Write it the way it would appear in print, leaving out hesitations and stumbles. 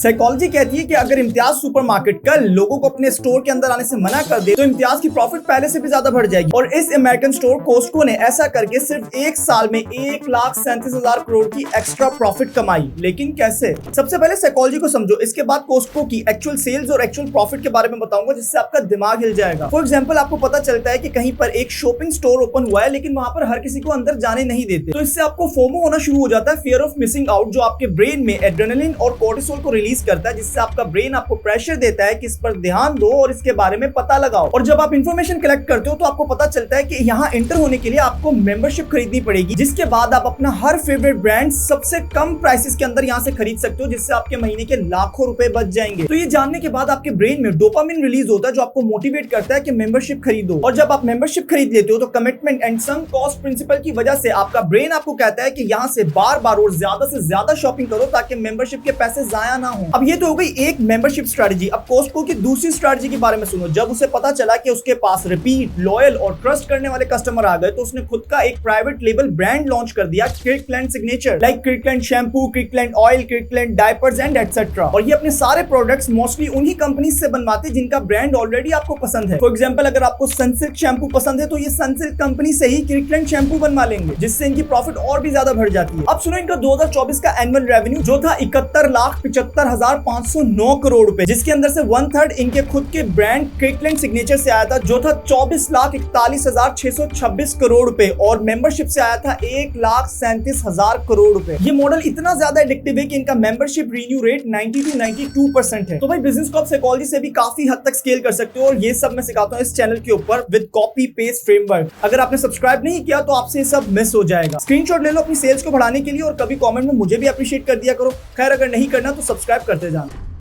Psychology कहती है कि अगर इम्तियाज सुपरमार्केट कल लोगों को अपने स्टोर के अंदर आने से मना कर दे तो इम्तियाज की प्रॉफिट पहले से भी ज्यादा बढ़ जाएगी। और इस अमेरिकन स्टोर कोस्टको ने ऐसा करके सिर्फ एक साल में 1,37,000 करोड़ की एक्स्ट्रा प्रॉफिट कमाई। लेकिन कैसे? सबसे पहले साइकोलॉजी को समझो, इसके बाद कोस्टको की एक्चुअल सेल्स और एक्चुअल प्रॉफिट के बारे में बताऊंगा जिससे आपका दिमाग हिल जाएगा। फॉर एग्जाम्पल, आपको पता चलता है कि कहीं पर एक शॉपिंग स्टोर ओपन हुआ है लेकिन वहां पर हर किसी को अंदर जाने नहीं देते, तो इससे आपको फोमो होना शुरू हो जाता है, फियर ऑफ मिसिंग आउट, जो आपके ब्रेन में एड्रेनलिन और कोर्टिसोल को रिलीज करता है, जिससे आपका ब्रेन आपको प्रेशर देता है कि इस पर ध्यान दो और इसके बारे में पता लगाओ। और जब आप इंफॉर्मेशन कलेक्ट करते हो तो आपको पता चलता है कि यहाँ एंटर होने के लिए आपको मेंबरशिप खरीदनी पड़ेगी, जिसके बाद आप अपना हर फेवरेट ब्रांड सबसे कम प्राइसेस के अंदर यहाँ से खरीद सकते हो, जिससे आपके महीने के लाखों रुपए बच जाएंगे। तो ये जानने के बाद आपके ब्रेन में डोपामिन रिलीज होता है जो आपको मोटिवेट करता है कि मेंबरशिप खरीदो। और जब आप मेंबरशिप खरीद लेते हो तो commitment and sunk cost principle की वजह से आपका ब्रेन आपको कहता है कि यहाँ से बार बार और ज्यादा से ज्यादा शॉपिंग करो ताकि मेंबरशिप के पैसे जाया ना हो। अब ये तो हो गई एक मेंबरशिप स्ट्रेटजी। अब कोस्टको की दूसरी स्ट्रेटजी के बारे में सुनो। जब उसे पता चला कि उसके पास रिपीट, लॉयल और ट्रस्ट करने वाले कस्टमर आ गए तो उसने खुद का एक प्राइवेट लेबल ब्रांड लॉन्च कर दिया, Kirkland signature, like Kirkland shampoo, Kirkland oil, Kirkland diapers and etcetera. और ये अपने सारे प्रोडक्ट्स मोस्टली उन्हीं कंपनी से बनवाते जिनका ब्रांड ऑलरेडी आपको पसंद है। फॉर एग्जांपल, अगर आपको सनसिल्क शैम्पू पसंद है तो ये सनसिल्क कंपनी से ही क्रिकलैंड शैम्पू बनवा लेंगे, जिससे इनकी प्रॉफिट और भी ज्यादा बढ़ जाती है। अब सुनो इनका 2024 का एनुअल रेवेन्यू जो था 71,75,509 करोड़ रुपए, जिसके अंदर से 1/3 इनके खुद के ब्रांड क्रिकलैंड सिग्नेचर से आया था जो था 24,41,626 करोड़ रुपए, और मेंबरशिप से आया था 1,37,000 करोड़ रुपए। ये मॉडल इतना ज्यादा एडिक्टिव है कि इनका मेंबरशिप रिन्यू रेट 90 to 92% है। तो भाई बिजनेस को आप साइकोलॉजी से भी काफी हद तक स्केल कर सकते हो, और ये सब मैं सिखाता हूँ इस चैनल के ऊपर विद कॉपी पेस्ट फ्रेमवर्क। अगर आपने सब्सक्राइब नहीं किया तो आपसे ये सब मिस हो जाएगा। स्क्रीनशॉट ले लो अपनी सेल्स को बढ़ाने के लिए और कभी कमेंट में मुझे भी अप्रिशिएट कर दिया करो। खैर, अगर नहीं करना तो सब्सक्राइब करते जाना।